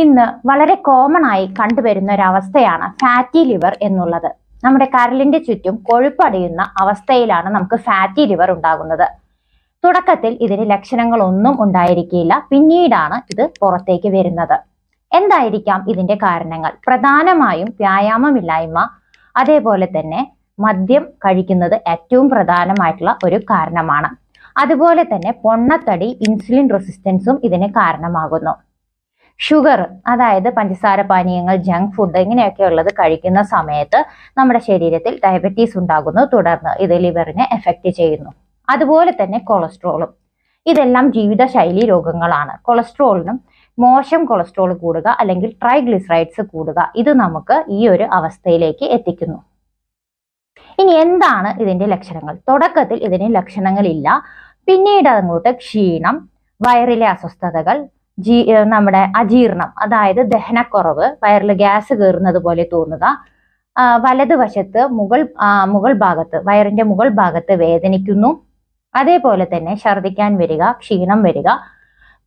ഇന്ന് വളരെ കോമൺ ആയി കണ്ടുവരുന്ന ഒരു അവസ്ഥയാണ് ഫാറ്റി ലിവർ എന്നുള്ളത്. നമ്മുടെ കരളിന്റെ ചുറ്റും കൊഴുപ്പടിയുന്ന അവസ്ഥയിലാണ് നമുക്ക് ഫാറ്റി ലിവർ ഉണ്ടാകുന്നത്. തുടക്കത്തിൽ ഇതിന് ലക്ഷണങ്ങളൊന്നും ഉണ്ടായിരിക്കില്ല, പിന്നീടാണ് ഇത് പുറത്തേക്ക് വരുന്നത്. എന്തായിരിക്കാം ഇതിന്റെ കാരണങ്ങൾ? പ്രധാനമായും വ്യായാമമില്ലായ്മ, അതേപോലെ തന്നെ മദ്യം കഴിക്കുന്നത് ഏറ്റവും പ്രധാനമായിട്ടുള്ള ഒരു കാരണമാണ്. അതുപോലെ തന്നെ പൊണ്ണത്തടി, ഇൻസുലിൻ റെസിസ്റ്റൻസും ഇതിന് കാരണമാകുന്നു. ഷുഗർ, അതായത് പഞ്ചസാര പാനീയങ്ങൾ, ജങ്ക് ഫുഡ് ഇങ്ങനെയൊക്കെ ഉള്ളത് കഴിക്കുന്ന സമയത്ത് നമ്മുടെ ശരീരത്തിൽ ഡയബറ്റീസ് ഉണ്ടാകുന്നു. തുടർന്ന് ഇത് ലിവറിനെ എഫക്റ്റ് ചെയ്യുന്നു. അതുപോലെ തന്നെ കൊളസ്ട്രോളും. ഇതെല്ലാം ജീവിതശൈലി രോഗങ്ങളാണ്. കൊളസ്ട്രോളിനും മോശം കൊളസ്ട്രോൾ കൂടുക അല്ലെങ്കിൽ ട്രൈഗ്ലിസറൈഡ്സ് കൂടുക, ഇത് നമുക്ക് ഈ ഒരു അവസ്ഥയിലേക്ക് എത്തിക്കുന്നു. ഇനി എന്താണ് ഇതിന്റെ ലക്ഷണങ്ങൾ? തുടക്കത്തിൽ ഇതിന് ലക്ഷണങ്ങളില്ല, പിന്നീട് അങ്ങോട്ട് ക്ഷീണം, വയറിലെ അസ്വസ്ഥതകൾ, നമ്മുടെ അജീർണം, അതായത് ദഹനക്കുറവ്, വയറിൽ ഗ്യാസ് കയറുന്നത് പോലെ തോന്നുക, വലതുവശത്ത് മുകൾ ഭാഗത്ത്, വയറിന്റെ മുകൾ ഭാഗത്ത് വേദനിക്കുന്നു, അതേപോലെ തന്നെ ഛർദ്ദിക്കാൻ വരിക, ക്ഷീണം വരിക.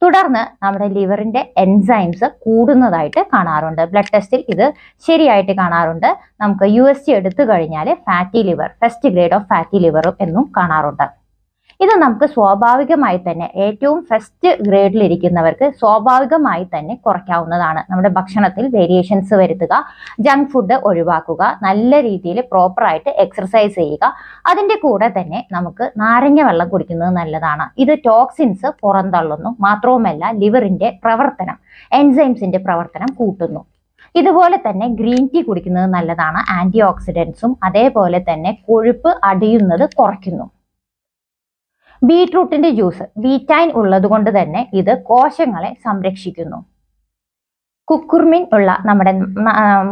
തുടർന്ന് നമ്മുടെ ലിവറിന്റെ എൻസൈംസ് കൂടുന്നതായിട്ട് കാണാറുണ്ട്. ബ്ലഡ് ടെസ്റ്റിൽ ഇത് ശരിയായിട്ട് കാണാറുണ്ട്. നമുക്ക് USG എടുത്തു കഴിഞ്ഞാൽ fatty liver, first grade of fatty ലിവറും എന്നും കാണാറുണ്ട്. ഇത് നമുക്ക് സ്വാഭാവികമായി തന്നെ, ഏറ്റവും ഫസ്റ്റ് ഗ്രേഡിൽ ഇരിക്കുന്നവർക്ക് സ്വാഭാവികമായി തന്നെ കുറയ്ക്കാവുന്നതാണ്. നമ്മുടെ ഭക്ഷണത്തിൽ വേരിയേഷൻസ് വരുത്തുക, ജങ്ക് ഫുഡ് ഒഴിവാക്കുക, നല്ല രീതിയിൽ പ്രോപ്പറായിട്ട് എക്സർസൈസ് ചെയ്യുക. അതിൻ്റെ കൂടെ തന്നെ നമുക്ക് നാരങ്ങ വെള്ളം കുടിക്കുന്നത് നല്ലതാണ്. ഇത് ടോക്സിൻസ് പുറന്തള്ളുന്നു. മാത്രവുമല്ല ലിവറിന്റെ പ്രവർത്തനം, എൻസൈംസിന്റെ പ്രവർത്തനം കൂട്ടുന്നു. ഇതുപോലെ തന്നെ ഗ്രീൻ ടീ കുടിക്കുന്നത് നല്ലതാണ്. ആന്റി ഓക്സിഡൻസും അതേപോലെ തന്നെ കൊഴുപ്പ് അടിയുന്നത് കുറയ്ക്കുന്നു. ബീട്രൂട്ടിന്റെ ജ്യൂസ് ബീറ്റൈൻ ഉള്ളത് കൊണ്ട് തന്നെ ഇത് കോശങ്ങളെ സംരക്ഷിക്കുന്നു. കുക്കുർമിൻ ഉള്ള നമ്മുടെ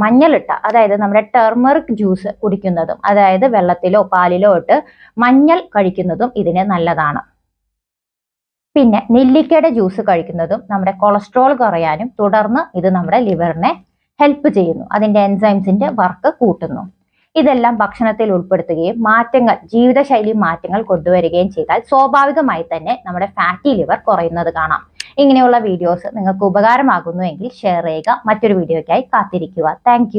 മഞ്ഞളിട്ട, അതായത് നമ്മുടെ ടെർമറിക് ജ്യൂസ് കുടിക്കുന്നതും, അതായത് വെള്ളത്തിലോ പാലിലോ ഇട്ട് മഞ്ഞൾ കഴിക്കുന്നതും ഇതിന് നല്ലതാണ്. പിന്നെ നെല്ലിക്കയുടെ ജ്യൂസ് കഴിക്കുന്നതും നമ്മുടെ കൊളസ്ട്രോൾ കുറയാനും തുടർന്ന് ഇത് നമ്മുടെ ലിവറിനെ ഹെൽപ്പ് ചെയ്യുന്നു. അതിന്റെ എൻസൈംസിന്റെ വർക്ക് കൂട്ടുന്നു. ഇതെല്ലാം ഭക്ഷണത്തിൽ ഉൾപ്പെടുത്തുകയും മാറ്റങ്ങൾ, ജീവിതശൈലി മാറ്റങ്ങൾ കൊണ്ടുവരികയും ചെയ്താൽ സ്വാഭാവികമായി തന്നെ നമ്മുടെ ഫാറ്റി ലിവർ കുറയുന്നത് കാണാം. ഇങ്ങനെയുള്ള വീഡിയോസ് നിങ്ങൾക്ക് ഉപകാരമാകുന്നു എങ്കിൽ ഷെയർ ചെയ്യുക. മറ്റൊരു വീഡിയോയ്ക്കായി കാത്തിരിക്കുക. താങ്ക്